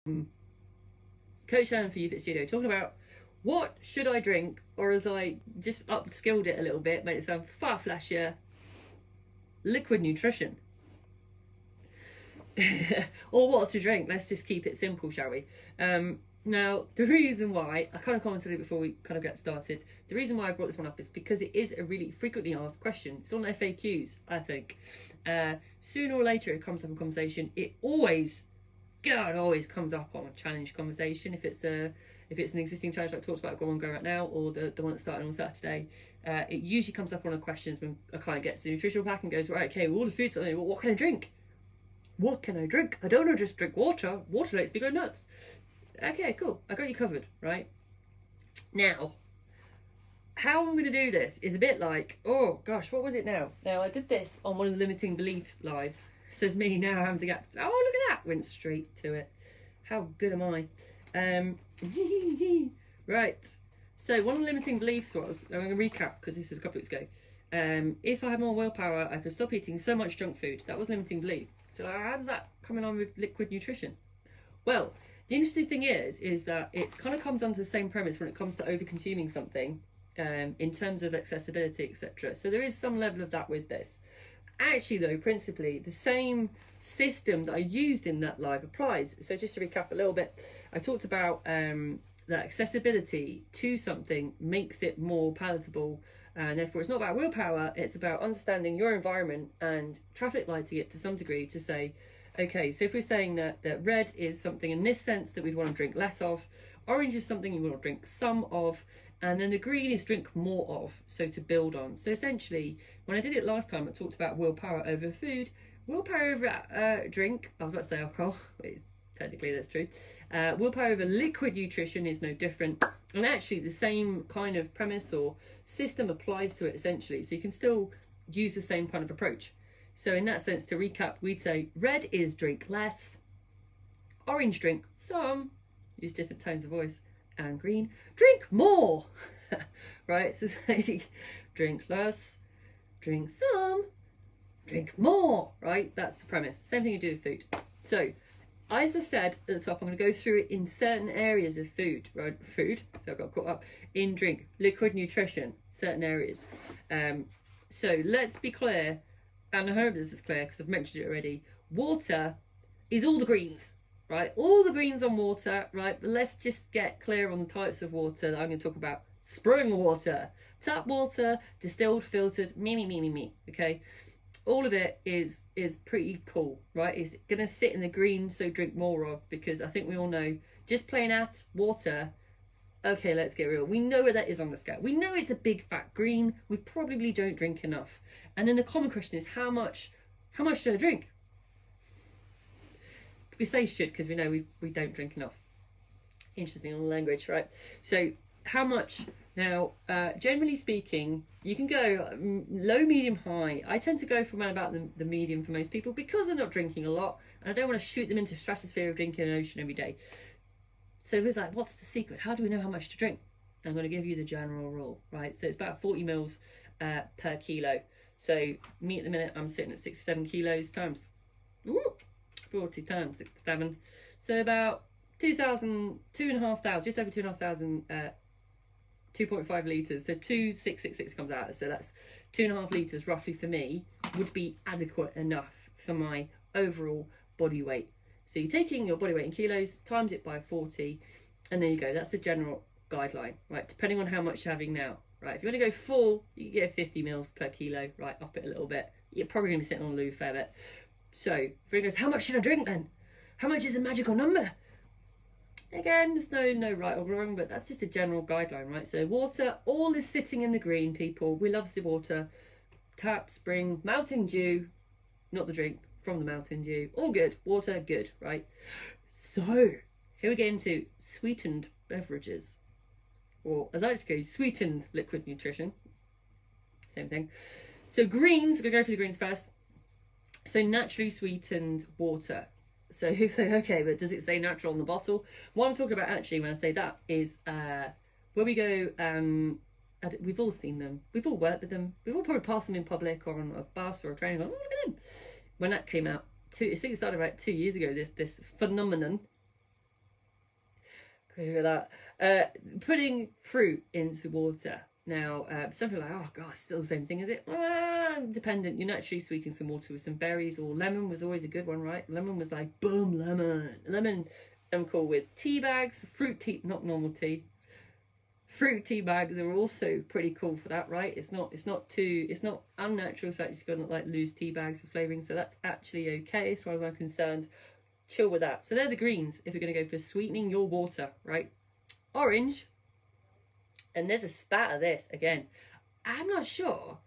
Coach Helen for Youth at Studio, talking about what should I drink, or as I just upskilled it a little bit, made it sound far flashier, liquid nutrition. Or what to drink. Let's just keep it simple, shall we? Now, the reason why, I kind of commented it before we kind of get started, the reason why I brought this one up is because it is a really frequently asked question. It's on FAQs, I think. Sooner or later it comes up in conversation. It always comes up on a challenge conversation. If it's an existing challenge like I talked about, Go On Go right now, or the one that's starting on Saturday, it usually comes up on the questions when a client gets the nutritional pack and goes, right, okay, well, all the food's on there, well, what can I drink? What can I drink? I don't know, just drink water. Water makes me go nuts. Okay, cool. I got you covered, right? Now, how I'm going to do this is a bit like, oh gosh, what was it now? Now, I did this on one of the limiting belief lives. Says me now having to get, oh, look at that. Went straight to it. How good am I? Right. So one of the limiting beliefs was, I'm going to recap because this was a couple of weeks ago. If I had more willpower, I could stop eating so much junk food. That was limiting belief. So how does that come along with liquid nutrition? Well, the interesting thing is that it kind of comes onto the same premise when it comes to over-consuming something in terms of accessibility, etc. So there is some level of that with this. Actually, though, principally, the same system that I used in that live applies. So just to recap a little bit, I talked about that accessibility to something makes it more palatable, and therefore it's not about willpower, it's about understanding your environment and traffic lighting it to some degree to say, okay, so if we're saying that red is something in this sense that we'd want to drink less of, orange is something you want to drink some of, and then the green is drink more of, so to build on. So essentially, when I did it last time, I talked about willpower over food, willpower over drink, I was about to say alcohol, technically that's true, willpower over liquid nutrition is no different, and actually the same kind of premise or system applies to it essentially, so you can still use the same kind of approach. So in that sense, to recap, we'd say red is drink less, orange drink some, use different tones of voice, and green drink more. Right, so say drink less, drink some, drink more, right? That's the premise. Same thing you do with food. So as I said at the top, I'm going to go through it in certain areas of food, right? Food, so I got caught up in drink, liquid nutrition, certain areas. So let's be clear, and I hope this is clear because I've mentioned it already. Water is all the greens, right? All the greens on water, right? But let's just get clear on the types of water that I'm going to talk about. Spring water, tap water, distilled, filtered, me, okay? All of it is pretty cool, right? It's going to sit in the green, so drink more of, because I think we all know, just plain at water, okay, let's get real. We know where that is on the scale. We know it's a big fat green. We probably don't drink enough. And then the common question is, how much should I drink? We say should because we know we don't drink enough. Interesting on the language, right? So how much? Now, generally speaking, you can go low, medium, high. I tend to go for around about the medium for most people because they're not drinking a lot, and I don't want to shoot them into stratosphere of drinking an ocean every day. So it's like, what's the secret? How do we know how much to drink? I'm going to give you the general rule, right? So it's about 40 mils per kilo. So me at the minute, I'm sitting at 67 kilos times 40 times 67. So about 2,500, just over 2,500, 2.5 litres. So 2,666 comes out. So that's 2.5 litres roughly for me would be adequate enough for my overall body weight. So you're taking your body weight in kilos, times it by 40, and there you go. That's a general guideline, right? Depending on how much you're having now, right? If you want to go full, you can get 50 mils per kilo, right? Up it a little bit. You're probably going to be sitting on a loo fair bit. So if it goes, how much should I drink then? How much is a magical number? Again, there's no right or wrong, but that's just a general guideline, right? So water, all is sitting in the green, people. We love the water. Tap, spring, mountain dew, not the drink, from the mountain dew. All good. Water, good, right? So here we get into sweetened beverages, or as I like to go, sweetened liquid nutrition. Same thing. So greens, we're going to go for the greens first. So naturally sweetened water. So you say, okay, but does it say natural on the bottle? What I'm talking about actually when I say that is where we go, we've all seen them, we've all worked with them, we've all probably passed them in public or on a bus or a train, going, oh, look at them. When that came out, I think it started about 2 years ago, this phenomenon, Agree with that. Putting fruit into water. Now, some people are like, oh God, still the same thing, is it? Dependent. You're naturally sweetening some water with some berries, or lemon was always a good one, right? Lemon was like, boom, lemon. Lemon, I'm cool with. Tea bags, fruit tea, not normal tea. Fruit tea bags are also pretty cool for that, right? It's not unnatural, so it's gonna like lose tea bags for flavouring, so that's actually okay as far as I'm concerned. Chill with that. So they're the greens if you're gonna go for sweetening your water, right? Orange, and there's a spat of this again. I'm not sure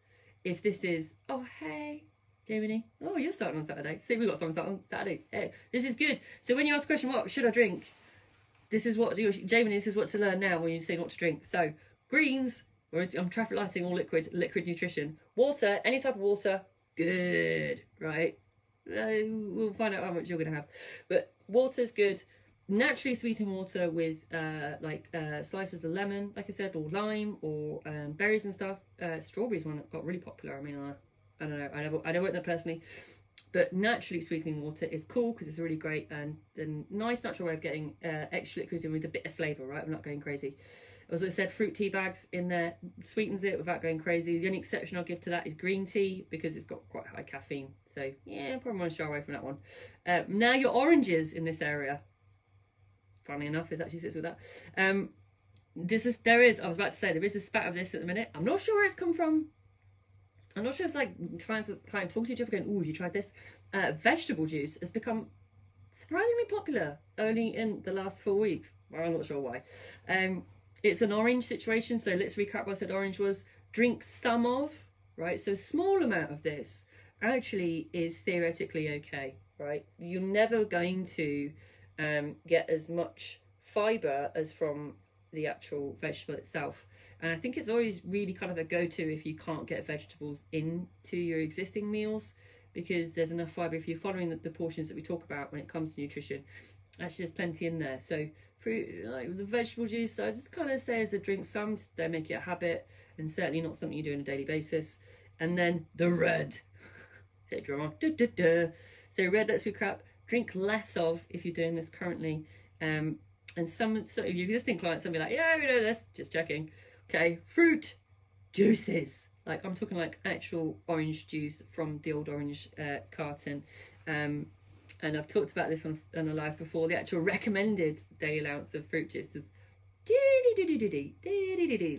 if this is, oh hey Jamie, oh you're starting on Saturday. See, we've got someone starting on Saturday. Hey, this is good. So when you ask a question, what should I drink? This is what, Jamie, this is what to learn now when you say not to drink. So greens, or I'm traffic lighting all liquid nutrition. Water, any type of water, good, right? We'll find out how much you're going to have. But water's good. Naturally sweetened water with slices of lemon, like I said, or lime, or berries and stuff. Strawberries one that got really popular. I mean, I don't know. I don't want that personally. But naturally sweetening water is cool because it's really great and nice natural way of getting extra liquid in with a bit of flavour, right? I'm not going crazy. As I said, fruit tea bags in there sweetens it without going crazy. The only exception I'll give to that is green tea because it's got quite high caffeine. So yeah, probably want to shy away from that one. Now your oranges in this area. Funnily enough, it actually sits with that. I was about to say, there is a spat of this at the minute. I'm not sure where it's come from. I'm not sure it's like trying to talk to each other going, oh, have you tried this? Vegetable juice has become surprisingly popular only in the last 4 weeks. Well, I'm not sure why. It's an orange situation. So let's recap what I said orange was. Drink some of, right? So a small amount of this actually is theoretically okay, right? You're never going to get as much fibre as from the actual vegetable itself. And I think it's always really kind of a go-to if you can't get vegetables into your existing meals, because there's enough fibre if you're following the portions that we talk about when it comes to nutrition. Actually, there's plenty in there. So fruit, like the vegetable juice, I just kind of say as a drink some, don't make it a habit, and certainly not something you do on a daily basis. And then the red. Say drama. So red, let's recap. Drink less of if you're doing this currently. And so if your existing clients, some be like, yeah, we know this, just checking. Okay, fruit juices. Like I'm talking like actual orange juice from the old orange carton. And I've talked about this on a live before. The actual recommended daily allowance of fruit juice is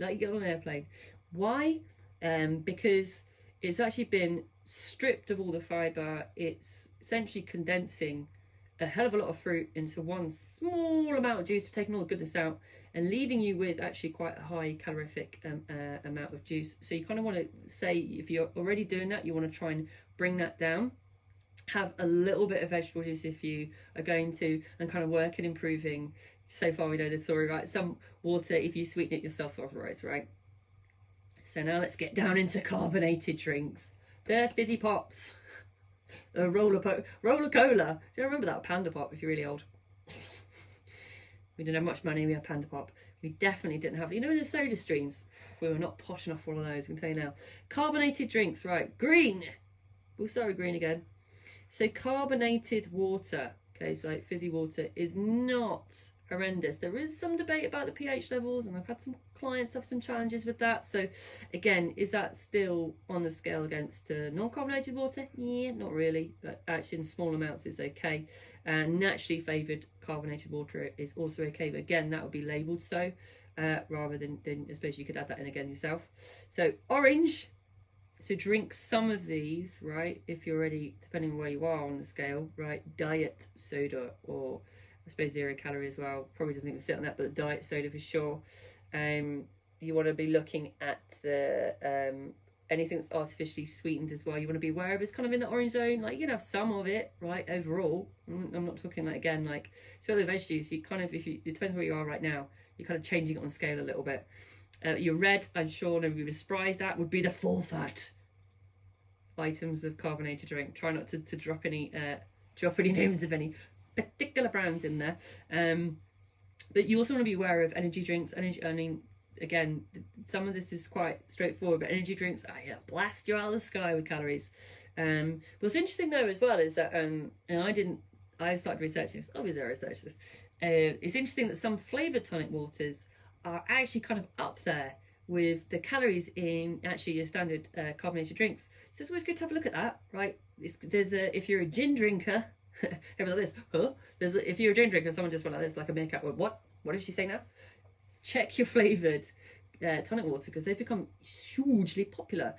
like you get on an airplane. Why? Because it's actually been stripped of all the fibre. It's essentially condensing a hell of a lot of fruit into one small amount of juice, taking all the goodness out and leaving you with actually quite a high calorific amount of juice. So you kind of want to say, if you're already doing that, you want to try and bring that down. Have a little bit of vegetable juice if you are going to, and kind of work at improving. So far we know the story, right? Some water if you sweeten it yourself otherwise, right? So now let's get down into carbonated drinks. They're fizzy pops. A roller cola. Do you remember that? Panda Pop if you're really old. We didn't have much money, we had Panda Pop. We definitely didn't have, you know, in the soda streams, we were not posh enough for all of those, I can tell you now. Carbonated drinks, right, green. We'll start with green again. So carbonated water, okay, so like fizzy water is not horrendous. There is some debate about the pH levels, and I've had some clients have some challenges with that. So again, is that still on the scale against non-carbonated water? Yeah, not really, but actually in small amounts it's okay. And naturally flavoured carbonated water is also okay, but again that would be labelled so rather than I suppose you could add that in again yourself. So orange, so drink some of these, right, if you're ready, depending on where you are on the scale, right, diet soda, or I suppose 0 calorie as well, probably doesn't even sit on that, but diet soda for sure. You want to be looking at the anything that's artificially sweetened as well. You want to be aware of it's kind of in the orange zone. Like you can have some of it, right, overall. I'm not talking like, again, like it's the veg juice, you kind of, it depends where you are right now, you're kind of changing it on scale a little bit. Your red, I'm sure nobody would surprise that, would be the full fat items of carbonated drink. Try not to drop any names of any particular brands in there. But you also want to be aware of energy drinks. Again, some of this is quite straightforward, but energy drinks, blast you out of the sky with calories. What's interesting though as well is that, and I started researching this, obviously I researched this, It's interesting that some flavoured tonic waters are actually kind of up there with the calories in actually your standard carbonated drinks. So it's always good to have a look at that, right? If you're a gin drinker, everyone like this, huh? If you're a gin drinker, someone just went like this, like a meerkat. What did she say now? Check your flavoured tonic water, because they've become hugely popular.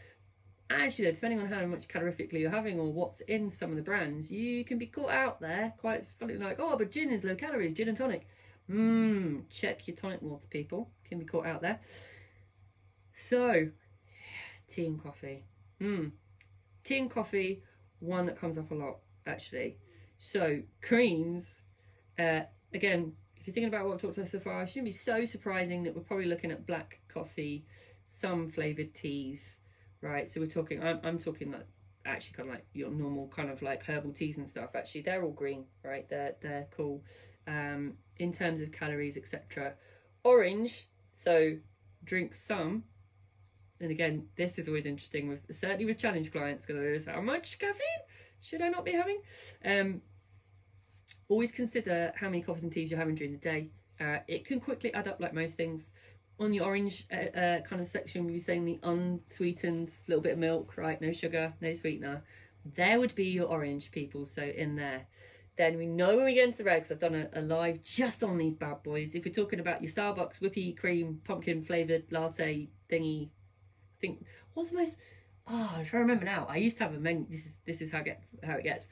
Actually, depending on how much calorifically you're having or what's in some of the brands, you can be caught out there quite funny, like, oh, but gin is low calories, gin and tonic. Check your tonic water, people. Can be caught out there. So, tea and coffee. Tea and coffee, one that comes up a lot, actually. So, creams, again, if you're thinking about what I've talked about so far, it shouldn't be so surprising that we're probably looking at black coffee, some flavoured teas, right? So we're talking, I'm talking like actually kind of like your normal kind of like herbal teas and stuff. Actually, they're all green, right? They're cool in terms of calories, etc. Orange, so drink some. And again, this is always interesting with certainly with challenge clients, because how much caffeine should I not be having? Always consider how many coffees and teas you're having during the day. It can quickly add up like most things. On the orange kind of section, we're saying the unsweetened, little bit of milk, right? No sugar, no sweetener. There would be your orange, people. So in there. Then we know when we get into the red, because I've done a live just on these bad boys. If you're talking about your Starbucks whippy cream, pumpkin flavoured latte thingy, I think, what's the most, I'm trying to remember now. I used to have a menu. This is how it gets.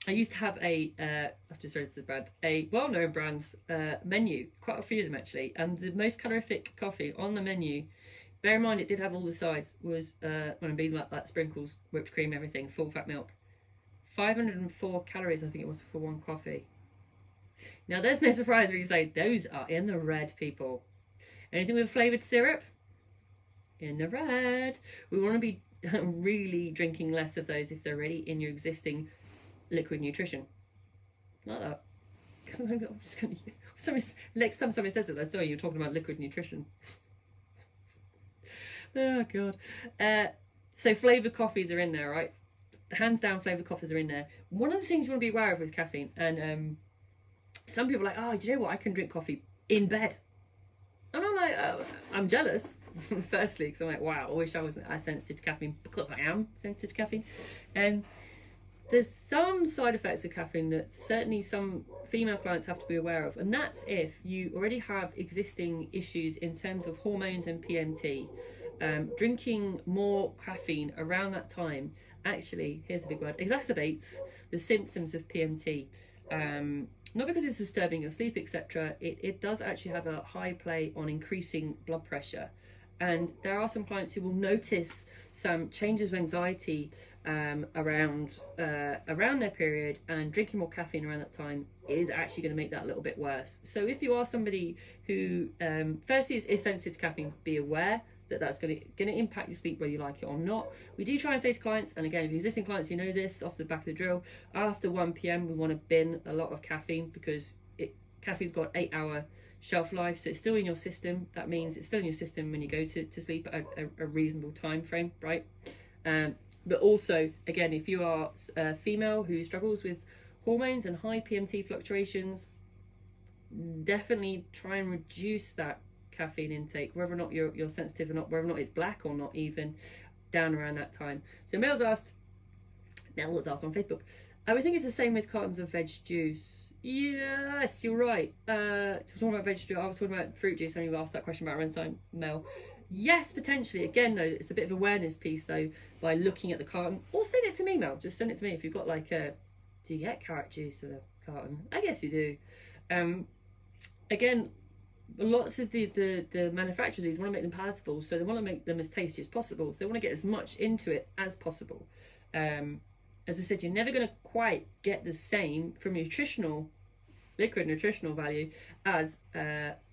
I used to have I've just read the brand, a well-known brand's menu, quite a few of them actually, and the most calorific coffee on the menu, bear in mind it did have all the size, was, when I'm being like sprinkles, whipped cream, everything, full fat milk. 504 calories, I think it was, for one coffee. Now there's no surprise when you say those are in the red, people. Anything with flavoured syrup? In the red. We want to be really drinking less of those if they're already in your existing liquid nutrition. Like that. I'm just gonna, next time somebody says it, I saw you're talking about liquid nutrition. Oh god. So flavoured coffees are in there, right? Hands down, flavoured coffees are in there. One of the things you want to be aware of with caffeine, and some people are like, oh, do you know what? I can drink coffee in bed. And I'm like, oh, I'm jealous, firstly, because I'm like, wow, I wish I wasn't as sensitive to caffeine, because I am sensitive to caffeine. And there's some side effects of caffeine that certainly some female clients have to be aware of, and that's if you already have existing issues in terms of hormones and PMT. Drinking more caffeine around that time actually, here's a big word, exacerbates the symptoms of PMT. Not because it's disturbing your sleep, etc. It does actually have a high play on increasing blood pressure. And there are some clients who will notice some changes of anxiety around their period, and drinking more caffeine around that time is actually going to make that a little bit worse. So if you are somebody who firstly is sensitive to caffeine, be aware that that's going to impact your sleep whether you like it or not. We do try and say to clients, and again, if existing clients, you know this off the back of the drill, after 1 p.m. we want to bin a lot of caffeine, because caffeine's got 8-hour shelf life, so it's still in your system. That means it's still in your system when you go to sleep at a reasonable time frame, right? But also, again, if you are a female who struggles with hormones and high PMT fluctuations, definitely try and reduce that caffeine intake, whether or not you're sensitive or not, whether or not it's black or not, even down around that time. So Mel was asked on Facebook, I would think it's the same with cartons of veg juice. Yes, you're right. Talking about veg juice, I was talking about fruit juice, and you asked that question about enzyme, Mel. Yes, potentially. Again, though, it's a bit of awareness piece, though, by looking at the carton. Or send it to me, Mel. Just send it to me if you've got like a... Do you get carrot juice in a carton? I guess you do. Again, lots of the manufacturers want to make them palatable, so they want to make them as tasty as possible. So they want to get as much into it as possible. As I said, you're never going to quite get the same from liquid nutritional value as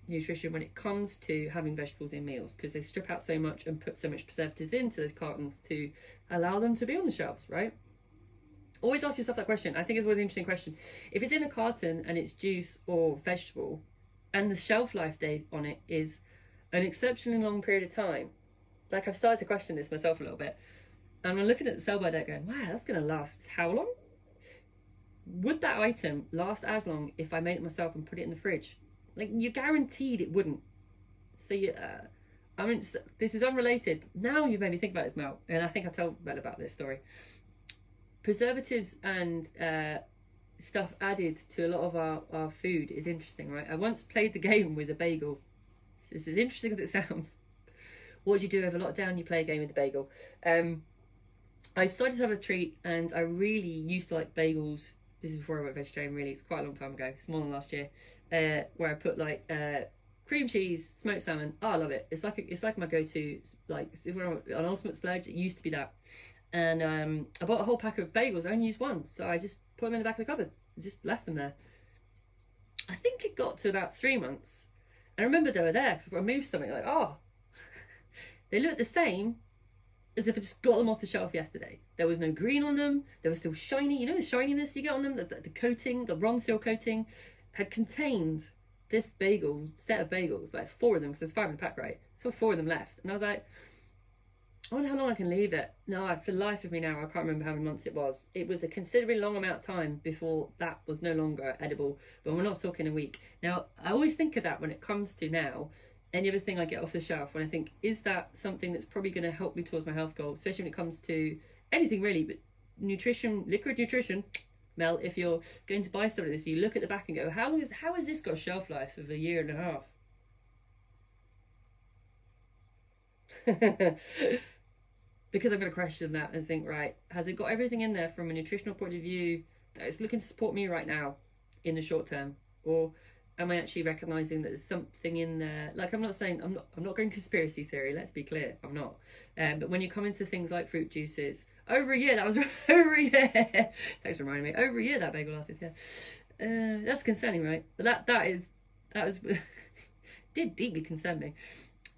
nutrition when it comes to having vegetables in meals, because they strip out so much and put so much preservatives into those cartons to allow them to be on the shelves, right? Always ask yourself that question. I think it's always an interesting question. If it's in a carton and it's juice or vegetable, and the shelf life date on it is an exceptionally long period of time, like I've started to question this myself a little bit, and I'm looking at the sell by date going, wow, that's going to last how long? would that item last as long if I made it myself and put it in the fridge? Like, you're guaranteed it wouldn't. So I mean, this is unrelated. Now you've made me think about this, Mel, and I think I told Mel about this story. Preservatives and stuff added to a lot of our food is interesting, right? I once played the game with a bagel. This is as interesting as it sounds. What do you do over lockdown? You play a game with a bagel. I decided to have a treat, and I really used to like bagels. This is before I went vegetarian, really. It's quite a long time ago. It's more than last year. Where I put like cream cheese, smoked salmon. Oh, I love it. It's like my go-to. Like, an ultimate splurge. It used to be that. And I bought a whole pack of bagels. I only used one, so I just put them in the back of the cupboard. I just left them there. I think it got to about 3 months. I remember they were there because I moved something. Like, oh, they look the same as if I just got them off the shelf yesterday. There was no green on them. They were still shiny. You know the shininess you get on them? The coating, the wrong seal coating, had contained this set of bagels, like 4 of them, because there's 5 in the pack, right? So 4 of them left. And I was like, I wonder how long I can leave it. No, for the life of me now, I can't remember how many months it was. It was a considerably long amount of time before that was no longer edible, but we're not talking a week. Now, I always think of that when it comes to now, any other thing I get off the shelf, when I think, is that something that's probably going to help me towards my health goals, especially when it comes to anything really, but nutrition, liquid nutrition. Mel, if you're going to buy something like this, you look at the back and go, how has this got a shelf life of 1.5 years? Because I'm going to question that and think, right, has it got everything in there from a nutritional point of view that it's looking to support me right now in the short term? Or am I actually recognising that there's something in there? Like, I'm not saying, I'm not going conspiracy theory, let's be clear, I'm not. But when you come into things like fruit juices, over a year, that was over a year. Thanks for reminding me. Over a year that bagel lasted, yeah. That's concerning, right? But that was did deeply concern me.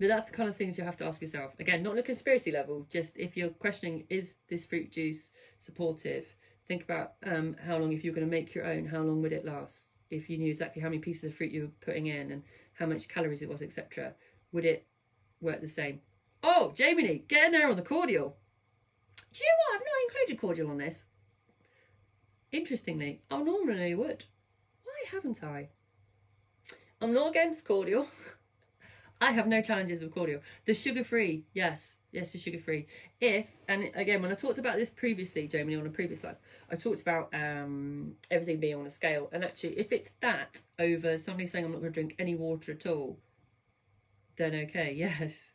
But that's the kind of things you have to ask yourself. Again, not on a conspiracy level, just if you're questioning, is this fruit juice supportive? Think about how long, if you're going to make your own, how long would it last? If you knew exactly how many pieces of fruit you were putting in and how much calories it was, etc. Would it work the same? Oh, Jamie, get in there on the cordial. Do you know what? I've not included cordial on this. Interestingly, I normally would. Why haven't I? I'm not against cordial. I have no challenges with cordial. The sugar-free, yes, the sugar-free. And again, when I talked about this previously, Jamie, on a previous live, I talked about everything being on a scale. And actually, if it's that over somebody saying I'm not going to drink any water at all, then okay, yes.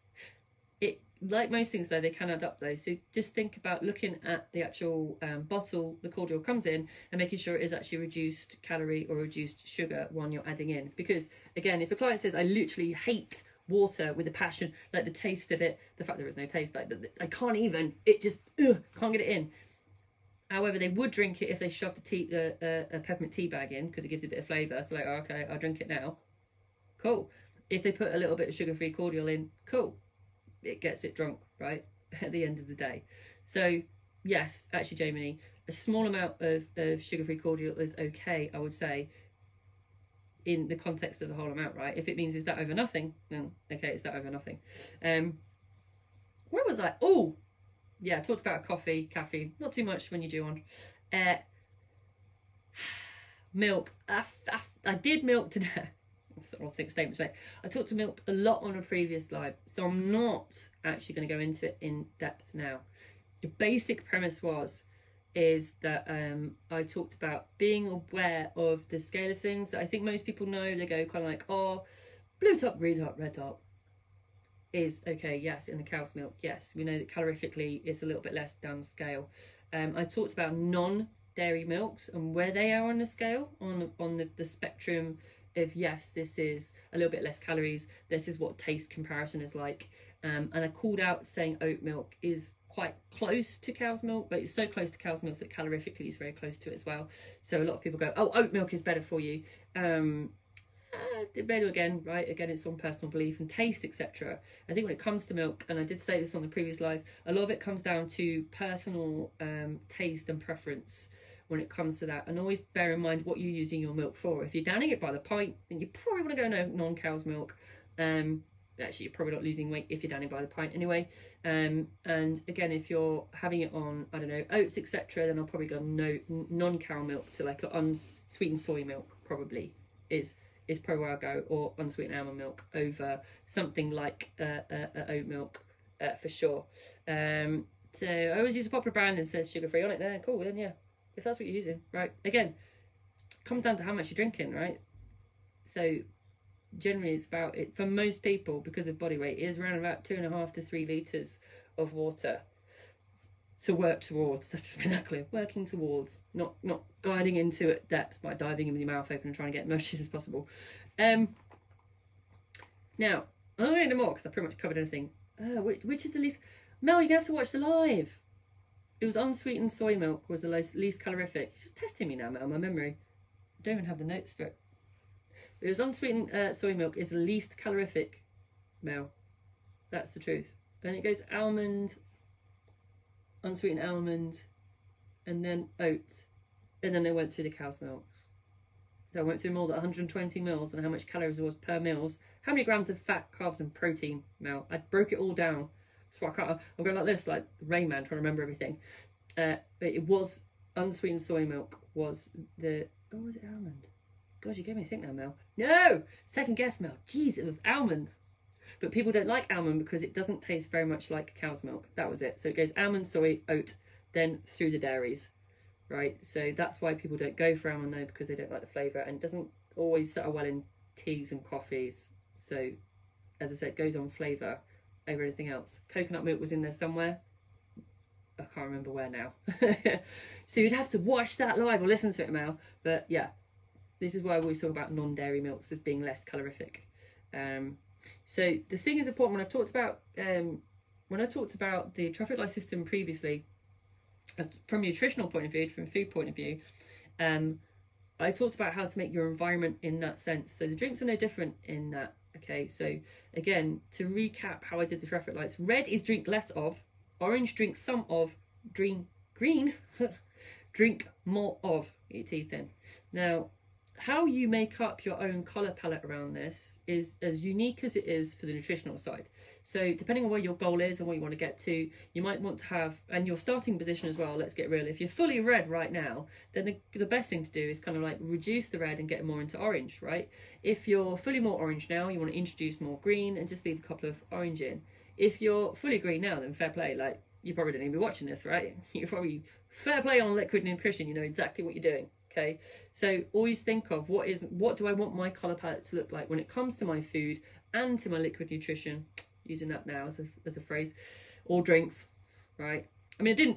Like most things though, they can add up though. So just think about looking at the actual bottle the cordial comes in and making sure it is actually reduced calorie or reduced sugar one you're adding in. Because again, if a client says, I literally hate water with a passion, like the taste of it, the fact there is no taste, like I can't even, it just can't get it in. However, they would drink it if they shoved a peppermint tea bag in, because it gives it a bit of flavour. So like, oh, okay, I'll drink it now. Cool. If they put a little bit of sugar-free cordial in, cool. It gets it drunk, right, at the end of the day. So yes, actually, Jamie, a small amount of sugar-free cordial is okay, I would say, in the context of the whole amount, right? If it means is that over nothing, then okay, it's that over nothing. Where was I? Oh, yeah, I talked about coffee, caffeine, not too much when you do one. Milk. I did milk today. I don't think statements made. I talked to milk a lot on a previous live, so I'm not actually going to go into it in depth now. The basic premise is that I talked about being aware of the scale of things that I think most people know. They go kind of like, oh, blue top, green top, red top is okay. Yes, in the cow's milk. Yes, we know that calorifically it's a little bit less down the scale. I talked about non-dairy milks and where they are on the scale, on the spectrum of, yes, this is a little bit less calories, this is what taste comparison is like. And I called out saying oat milk is quite close to cow's milk, but it's so close to cow's milk that calorifically is very close to it as well. So a lot of people go, oh, oat milk is better for you. Better again, right? Again, it's on personal belief and taste, etc. I think when it comes to milk, and I did say this on the previous live, a lot of it comes down to personal taste and preference when it comes to that. And always bear in mind what you're using your milk for. If you're downing it by the pint, then you probably want to go non-cow's milk. actually you're probably not losing weight if you're down by the pint anyway. And again, if you're having it on, I don't know, oats, etc., then I'll probably go non-cow milk to like an unsweetened soy milk probably is probably where I'll go, or unsweetened almond milk over something like oat milk for sure. So I always use a popular brand and says sugar free on it there. Cool, then yeah, if that's what you're using, right? Again, comes down to how much you're drinking, right? So generally it's about it for most people, because of body weight, is around about 2.5 to 3 litres of water to work towards. That's just been that clear. Working towards, not guiding into it depth by diving in with your mouth open and trying to get as much as possible. Now I'm going into more because I pretty much covered everything. Which is the least? Mel, you're gonna have to watch the live. It was unsweetened soy milk was the least calorific. She's testing me now, Mel. My memory. I don't even have the notes for it. It was unsweetened soy milk is the least calorific, Mel. That's the truth. Then it goes almond, unsweetened almond, and then oat, and then they went through the cow's milks. So I went through them all at 120 mils and how much calories there was per meals. How many grams of fat, carbs, and protein, Mel? I broke it all down. So I'm going like this, like Rain Man, trying to remember everything. But it was unsweetened soy milk was the, oh, was it almond? God, you gave me a think now, Mel. No! Second guess, Mel. Jeez, it was almond. But people don't like almond because it doesn't taste very much like cow's milk. That was it. So it goes almond, soy, oat, then through the dairies, right? So that's why people don't go for almond though, because they don't like the flavour, and it doesn't always settle well in teas and coffees. So, as I said, it goes on flavour over anything else. Coconut milk was in there somewhere. I can't remember where now. So you'd have to watch that live or listen to it, Mel. But yeah, this is why I always talk about non-dairy milks as being less calorific. So the thing is important when I talked about the trophic life system previously, from a nutritional point of view, from a food point of view, I talked about how to make your environment in that sense. So the drinks are no different in that. Okay, so again, to recap how I did the traffic lights: red is drink less of, orange drink some of, green drink more of. Get your teeth in. Now, how you make up your own colour palette around this is as unique as it is for the nutritional side. So depending on where your goal is and what you want to get to, you might want to have, and your starting position as well, let's get real. If you're fully red right now, then the best thing to do is kind of like reduce the red and get more into orange, right? If you're fully more orange now, you want to introduce more green and just leave a couple of orange in. If you're fully green now, then fair play. Like, you probably don't even be watching this, right? You're probably fair play on liquid nutrition. You know exactly what you're doing. Okay, so always think of what do I want my colour palette to look like when it comes to my food and to my liquid nutrition, using that now as a phrase, or drinks, right? I mean,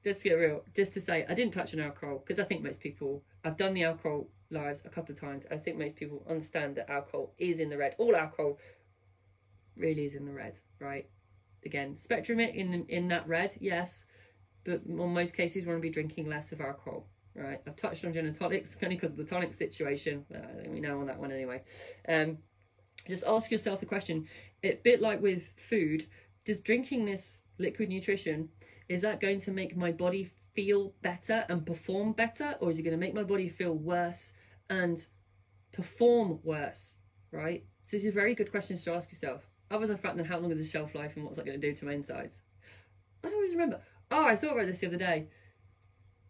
let's get real, just to say, I didn't touch on alcohol, because I think most people, I've done the alcohol lives a couple of times, I think most people understand that alcohol is in the red. All alcohol really is in the red, right? Again, spectrum in that red, yes, but in most cases, we want to be drinking less of alcohol. Right, I've touched on gin and tonics only because of the tonic situation. We know on that one anyway. Just ask yourself the question, a bit like with food, does drinking this liquid nutrition, is that going to make my body feel better and perform better, or is it going to make my body feel worse and perform worse, right? So these are very good questions to ask yourself, other than the fact that how long is the shelf life and what's that going to do to my insides. I don't always remember. Oh, I thought about this the other day.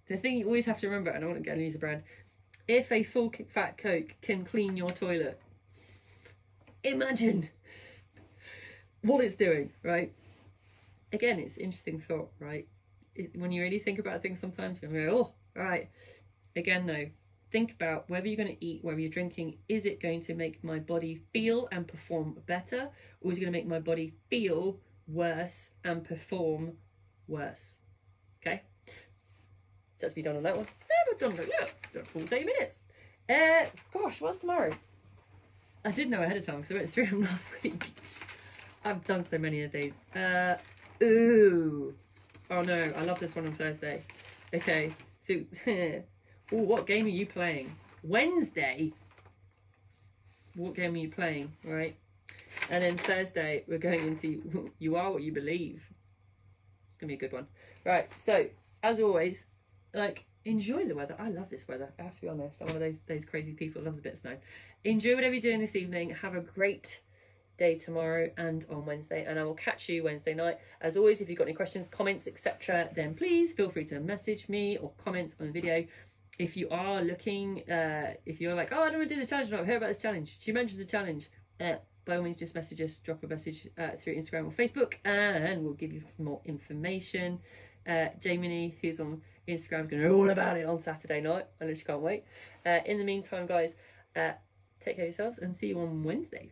The thing you always have to remember, and I won't get any use of brand, if a full fat Coke can clean your toilet, imagine what it's doing, right? Again, it's an interesting thought, right? When you really think about things, sometimes you're going to go, oh, all right. Again, though, think about whether you're going to eat, whether you're drinking, is it going to make my body feel and perform better, or is it going to make my body feel worse and perform worse? Okay? Let's be done on that one. We've done a full 30 minutes. Gosh, what's tomorrow? I did know ahead of time because I went through them last week. I've done so many of these. Ooh. Oh no, I love this one on Thursday. Okay, so, ooh, what game are you playing? Wednesday? What game are you playing, right? And then Thursday, we're going into You Are What You Believe. It's going to be a good one. Right, so, as always, like, enjoy the weather. I love this weather, I have to be honest. I'm one of those crazy people that loves a bit of snow. Enjoy whatever you're doing this evening. Have a great day tomorrow and on Wednesday, and I will catch you Wednesday night. As always, if you've got any questions, comments, etc., then please feel free to message me or comment on the video. If you are looking, if you're like, oh, I don't want to do the challenge, I've heard about this challenge, she mentions the challenge, by all means just message us, drop a message through Instagram or Facebook, and we'll give you more information. Jamie, who's on Instagram, is going to know all about it on Saturday night. I literally can't wait. In the meantime, guys, take care of yourselves and see you on Wednesday.